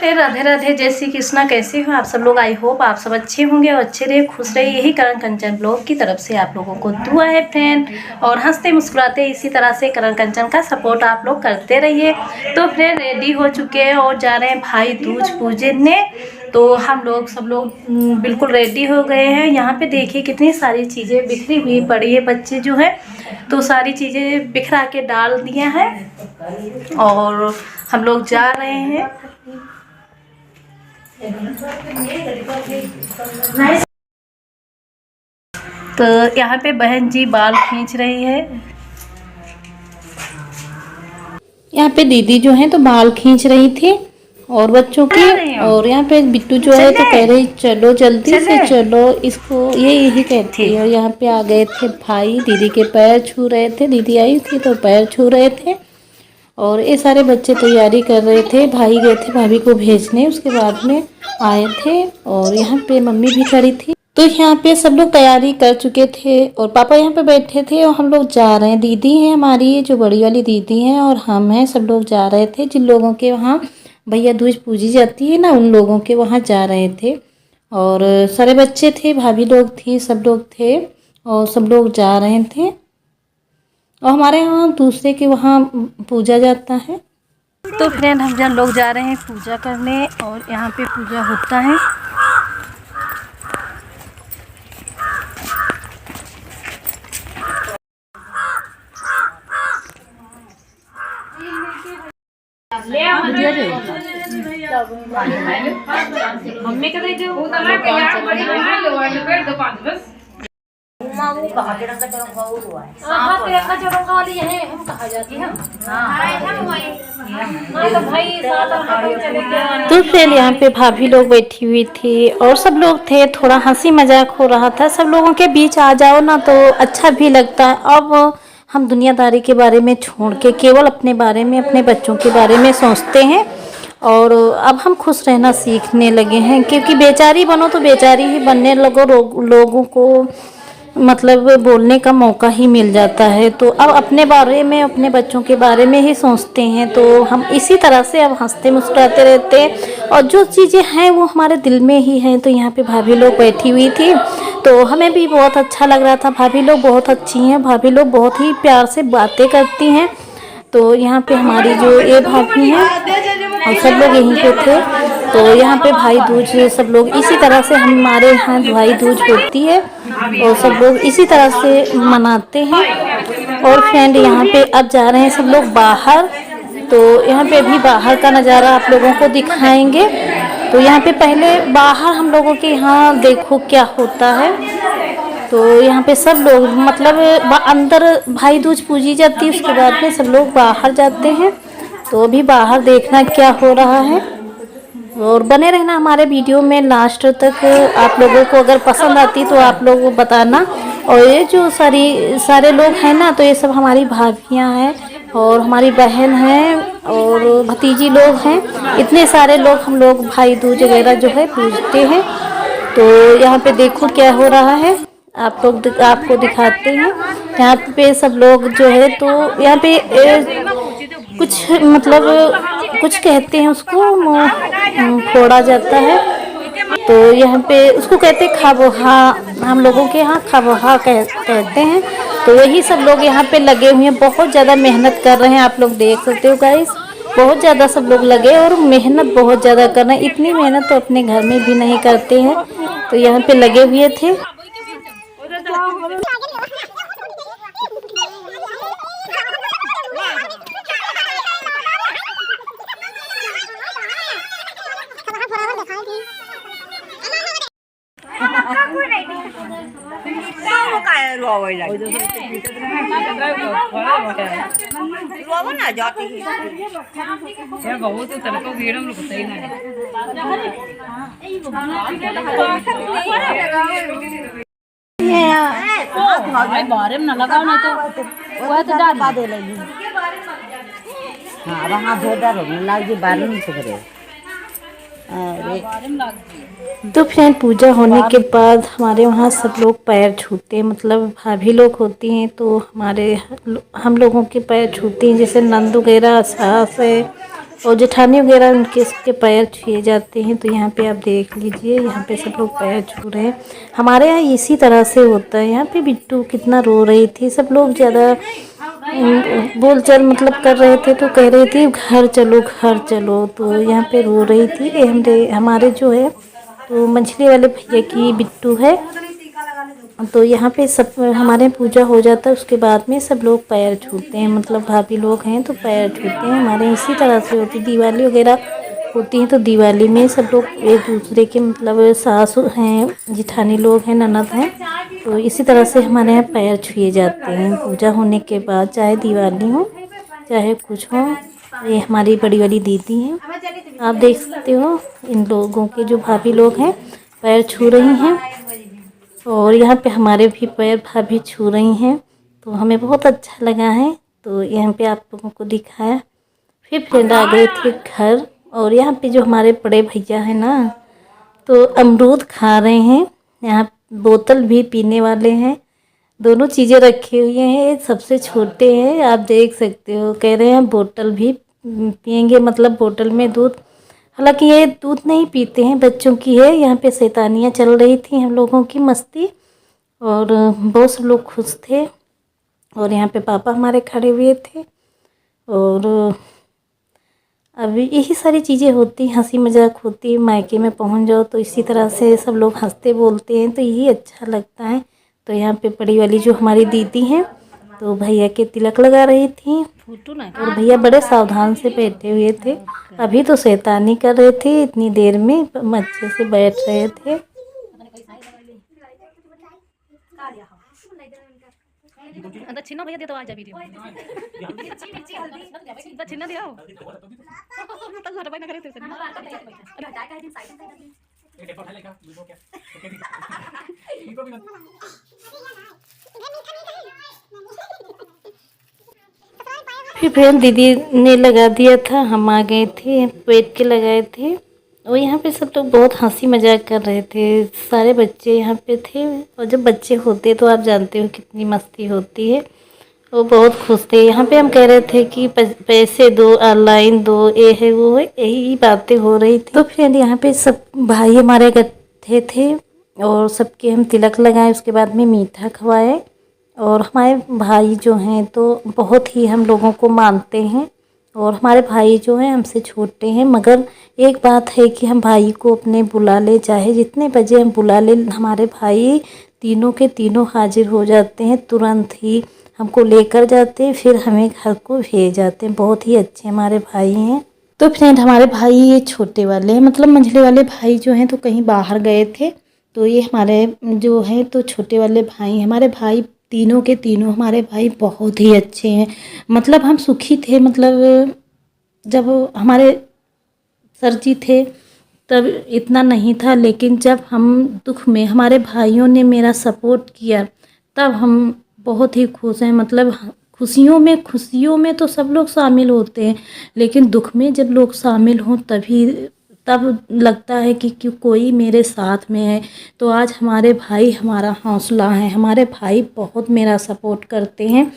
Friend, Radhe Radhe, जय श्री कृष्णा। कैसे हो आप सब लोग? आई होप आप सब अच्छे होंगे और अच्छे रहे, खुश रहे। यही करण कंचन ब्लॉग की तरफ से आप लोगों को दुआ है फ्रेंड। और हंसते मुस्कुराते इसी तरह से करण कंचन का सपोर्ट आप लोग करते रहिए। तो फ्रेंड रेडी हो चुके हैं और जा रहे हैं भाई दूज पूजने। तो हम लोग सब लोग बिल्कुल रेडी हो गए हैं। यहाँ पे देखिए कितनी सारी चीज़ें बिखरी हुई पड़ी है। बच्चे जो है तो सारी चीज़ें बिखरा के डाल दिया है और हम लोग जा रहे हैं। तो यहाँ पे बहन जी बाल खींच रही है। यहाँ पे दीदी जो है तो बाल खींच रही थी और बच्चों की। और यहाँ पे बिट्टू जो है तो कह रही चलो जल्दी से चलो, इसको ये यही कहती है। और यहाँ पे आ गए थे भाई, दीदी के पैर छू रहे थे। दीदी आई थी तो पैर छू रहे थे और ये सारे बच्चे तैयारी कर रहे थे। भाई गए थे भाभी को भेजने, उसके बाद में आए थे। और यहाँ पे मम्मी भी खड़ी थी। तो यहाँ पे सब लोग तैयारी कर चुके थे और पापा यहाँ पे बैठे थे और हम लोग जा रहे हैं। दीदी है हमारी, जो बड़ी वाली दीदी हैं, और हम हैं, सब लोग जा रहे थे। जिन लोगों के वहाँ भैया दूज पूजी जाती है ना, उन लोगों के वहाँ जा रहे थे। और सारे बच्चे थे, भाभी लोग थी, सब लोग थे और सब लोग जा रहे थे। और हमारे यहाँ दूसरे के वहाँ पूजा जाता है। तो फ्रेंड हम जन लोग जा रहे हैं पूजा करने और यहाँ पे पूजा होता है। मम्मी का दे दो तो फिर यहाँ पे भाभी लोग बैठी हुई थी और सब लोग थे। थोड़ा हंसी मजाक हो रहा था। सब लोगों के बीच आ जाओ ना तो अच्छा भी लगता है। अब हम दुनियादारी के बारे में छोड़ के केवल अपने बारे में, अपने बच्चों के बारे में सोचते हैं। और अब हम खुश रहना सीखने लगे हैं, क्योंकि बेचारी बनो तो बेचारी ही बनने लगो। लोगों को मतलब बोलने का मौका ही मिल जाता है। तो अब अपने बारे में, अपने बच्चों के बारे में ही सोचते हैं। तो हम इसी तरह से अब हंसते मुस्कुराते रहते हैं और जो चीज़ें हैं वो हमारे दिल में ही हैं। तो यहाँ पे भाभी लोग बैठी हुई थी तो हमें भी बहुत अच्छा लग रहा था। भाभी लोग बहुत अच्छी हैं, भाभी लोग बहुत ही प्यार से बातें करती हैं। तो यहाँ पे हमारी जो ये भाभी हैं और सब लोग यहीं पे थे। तो यहाँ पे भाई दूज सब लोग इसी तरह से, हमारे यहाँ भाई दूज होती है और सब लोग इसी तरह से मनाते हैं। और फ्रेंड यहाँ पे अब जा रहे हैं सब लोग बाहर। तो यहाँ पे भी बाहर का नज़ारा आप लोगों को दिखाएंगे। तो यहाँ पे पहले बाहर हम लोगों के यहाँ देखो क्या होता है। तो यहाँ पे सब लोग मतलब अंदर भाई दूज पूजी जाती है, उसके बाद में सब लोग बाहर जाते हैं। तो अभी बाहर देखना क्या हो रहा है और बने रहना हमारे वीडियो में लास्ट तक। आप लोगों को अगर पसंद आती तो आप लोग बताना। और ये जो सारे लोग हैं ना, तो ये सब हमारी भाभियाँ हैं और हमारी बहन हैं और भतीजी लोग हैं। इतने सारे लोग हम लोग भाई दूज वगैरह जो है पूजते हैं। तो यहाँ पे देखो क्या हो रहा है, आपको दिखाते हैं। यहाँ पे सब लोग जो है तो यहाँ पे कुछ मतलब कुछ कहते हैं, उसको फोड़ा जाता है। तो यहाँ पे उसको कहते हैं खाबोहा, हम लोगों के यहाँ खाबोहा कहते हैं। तो वही सब लोग यहाँ पे लगे हुए हैं, बहुत ज़्यादा मेहनत कर रहे हैं। आप लोग देख सकते हो गाइस, बहुत ज़्यादा सब लोग लगे और मेहनत बहुत ज़्यादा कर रहे हैं। इतनी मेहनत तो अपने घर में भी नहीं करते हैं। तो यहाँ पे लगे हुए थे। बारे में ना लगाओ नहीं तो वह तो डाल दे लगी। हाँ वहाँ भेदर लग जी बारे में करे। तो फ्रेंड पूजा होने के बाद हमारे वहाँ सब लोग पैर छूते हैं, मतलब भाभी लोग होती हैं तो हम लोगों के पैर छूती हैं। जैसे नंद वगैरह, सास है, और जेठानी वगैरह उनके सबके पैर छुए जाते हैं। तो यहाँ पे आप देख लीजिए, यहाँ पे सब लोग पैर छू रहे हैं। हमारे यहाँ इसी तरह से होता है। यहाँ पे बिट्टू कितना रो रही थी, सब लोग ज़्यादा बोलचाल मतलब कर रहे थे, तो कह रही थी घर चलो घर चलो। तो यहाँ पे रो रही थी। ये हमारे जो है तो मछली वाले भैया की बिट्टू है। तो यहाँ पे सब हमारे पूजा हो जाता है, उसके बाद में सब लोग पैर छूते हैं, मतलब भाभी लोग हैं तो पैर छूते हैं। हमारे इसी तरह से होती दिवाली वगैरह होती है, तो दिवाली में सब लोग एक दूसरे के मतलब सास हैं, जिठानी लोग हैं, ननद हैं, तो इसी तरह से हमारे यहाँ पैर छुए जाते हैं पूजा होने के बाद, चाहे दिवाली हो चाहे कुछ हो। ये हमारी बड़ी वाली दीदी हैं, आप देख सकते हो इन लोगों के जो भाभी लोग हैं पैर छू रही हैं। और यहाँ पे हमारे भी पैर भाभी छू रही हैं, तो हमें बहुत अच्छा लगा है। तो यहाँ पे आप लोगों को दिखाया। फिर फ्रेंड आ गए थे घर। और यहाँ पे जो हमारे बड़े भैया हैं ना, तो अमरूद खा रहे हैं। यहाँ बोतल भी पीने वाले हैं, दोनों चीज़ें रखे हुए हैं। सबसे छोटे हैं, आप देख सकते हो, कह रहे हैं बोतल भी पियेंगे, मतलब बोतल में दूध। हालांकि ये दूध नहीं पीते हैं, बच्चों की है। यहाँ पे शैतानियाँ चल रही थी, हम लोगों की मस्ती, और बहुत से लोग खुश थे। और यहाँ पे पापा हमारे खड़े हुए थे। और अभी यही सारी चीज़ें होती, हंसी मजाक होती। मायके में पहुँच जाओ तो इसी तरह से सब लोग हंसते बोलते हैं, तो यही अच्छा लगता है। तो यहाँ पे बड़ी वाली जो हमारी दीदी हैं, तो भैया के तिलक लगा रही थी, और भैया बड़े सावधान से बैठे हुए थे। अभी तो शैतानी कर रहे थे, इतनी देर में अच्छे से बैठ रहे थे। दक्षिणा भैया दे तो आ जा वीडियो दक्षिणा दियो तब घर पे ना करे तेरे फिर फ्रेंड दीदी ने लगा दिया था, हम आ गए थे, पेट के लगाए थे। और यहाँ पे सब लोग बहुत हंसी मजाक कर रहे थे, सारे बच्चे यहाँ पे थे। और जब बच्चे होते तो आप जानते हो कितनी मस्ती होती है। वो बहुत खुश थे। यहाँ पे हम कह रहे थे कि पैसे दो, ऑनलाइन दो, ये है वो है, यही बातें हो रही थी। तो फ्रेंड यहाँ पे सब भाई हमारे इकट्ठे थे, और सबके हम तिलक लगाए, उसके बाद में मीठा खवाए। और हमारे भाई जो हैं तो बहुत ही हम लोगों को मानते हैं, और हमारे भाई जो हैं हमसे छोटे हैं। मगर एक बात है कि हम भाई को अपने बुला ले, चाहे जितने बजे हम बुला ले, हमारे भाई तीनों के तीनों हाजिर हो जाते हैं, तुरंत ही हमको लेकर जाते हैं, फिर हमें घर को भेज जाते हैं। बहुत ही अच्छे हमारे भाई हैं। तो फ्रेंड हमारे भाई ये छोटे वाले हैं, मतलब मंझले वाले भाई जो हैं तो कहीं बाहर गए थे, तो ये हमारे जो हैं तो छोटे वाले भाई, हमारे भाई तीनों के तीनों हमारे भाई बहुत ही अच्छे हैं। मतलब हम सुखी थे, मतलब जब हमारे सर जी थे तब इतना नहीं था, लेकिन जब हम दुख में हमारे भाइयों ने मेरा सपोर्ट किया, तब हम बहुत ही खुश हैं। मतलब खुशियों में तो सब लोग शामिल होते हैं, लेकिन दुख में जब लोग शामिल हों तब लगता है कि कोई मेरे साथ में है। तो आज हमारे भाई हमारा हौसला है, हमारे भाई बहुत मेरा सपोर्ट करते हैं,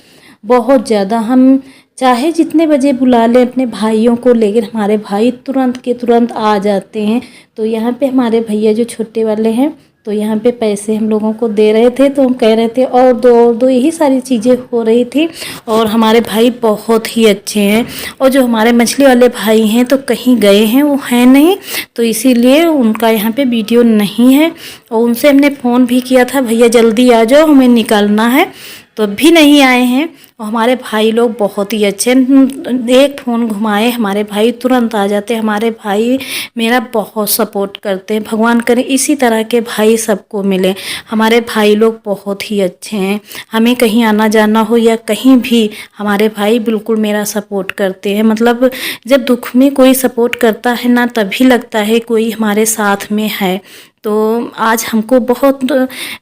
बहुत ज़्यादा। हम चाहे जितने बजे बुला लें अपने भाइयों को, लेकिन हमारे भाई तुरंत के तुरंत आ जाते हैं। तो यहाँ पे हमारे भैया जो छोटे वाले हैं, तो यहाँ पे पैसे हम लोगों को दे रहे थे, तो हम कह रहे थे और दो, यही सारी चीज़ें हो रही थी। और हमारे भाई बहुत ही अच्छे हैं। और जो हमारे मछली वाले भाई हैं तो कहीं गए हैं, वो हैं नहीं, तो इसीलिए उनका यहाँ पे वीडियो नहीं है। और उनसे हमने फ़ोन भी किया था, भैया जल्दी आ जाओ हमें निकलना है, तो अभी नहीं आए हैं। और हमारे भाई लोग बहुत ही अच्छे, एक फ़ोन घुमाए हमारे भाई तुरंत आ जाते। हमारे भाई मेरा बहुत सपोर्ट करते हैं, भगवान करे इसी तरह के भाई सबको मिले। हमारे भाई लोग बहुत ही अच्छे हैं, हमें कहीं आना जाना हो या कहीं भी हमारे भाई बिल्कुल मेरा सपोर्ट करते हैं। मतलब जब दुख में कोई सपोर्ट करता है ना, तभी लगता है कोई हमारे साथ में है। तो आज हमको बहुत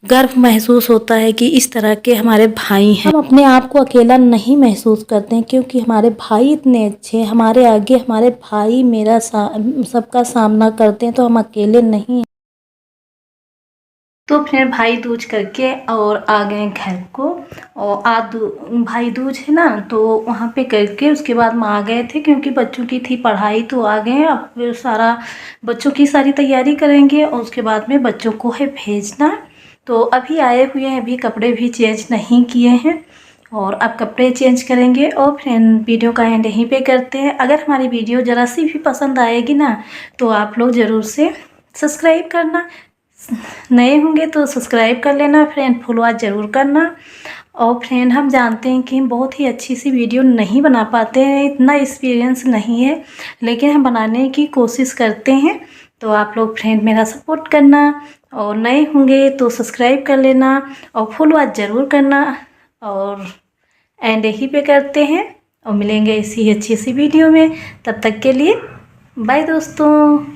गर्व महसूस होता है कि इस तरह के हमारे भाई हैं। हम अपने आप को अकेला नहीं महसूस करते हैं, क्योंकि हमारे भाई इतने अच्छे हैं। हमारे आगे हमारे भाई मेरा सबका सामना करते हैं, तो हम अकेले नहीं हैं। तो फिर भाई दूज करके और आ गए घर को। और आज भाई दूज है ना, तो वहाँ पे करके उसके बाद हम आ गए थे, क्योंकि बच्चों की थी पढ़ाई, तो आ गए। अब फिर सारा बच्चों की सारी तैयारी करेंगे और उसके बाद में बच्चों को है भेजना। तो अभी आए हुए हैं, अभी कपड़े भी चेंज नहीं किए हैं और अब कपड़े चेंज करेंगे। और फिर वीडियो का एंड यहीं पे करते हैं। अगर हमारी वीडियो ज़रा सी भी पसंद आएगी ना, तो आप लोग ज़रूर से सब्सक्राइब करना, नए होंगे तो सब्सक्राइब कर लेना फ्रेंड, फुल वॉच ज़रूर करना। और फ्रेंड हम जानते हैं कि हम बहुत ही अच्छी सी वीडियो नहीं बना पाते हैं, इतना एक्सपीरियंस नहीं है, लेकिन हम बनाने की कोशिश करते हैं। तो आप लोग फ्रेंड मेरा सपोर्ट करना, और नए होंगे तो सब्सक्राइब कर लेना और फुल वॉच ज़रूर करना। और एंड यहीं पे करते हैं और मिलेंगे इसी अच्छी सी वीडियो में। तब तक के लिए बाय दोस्तों।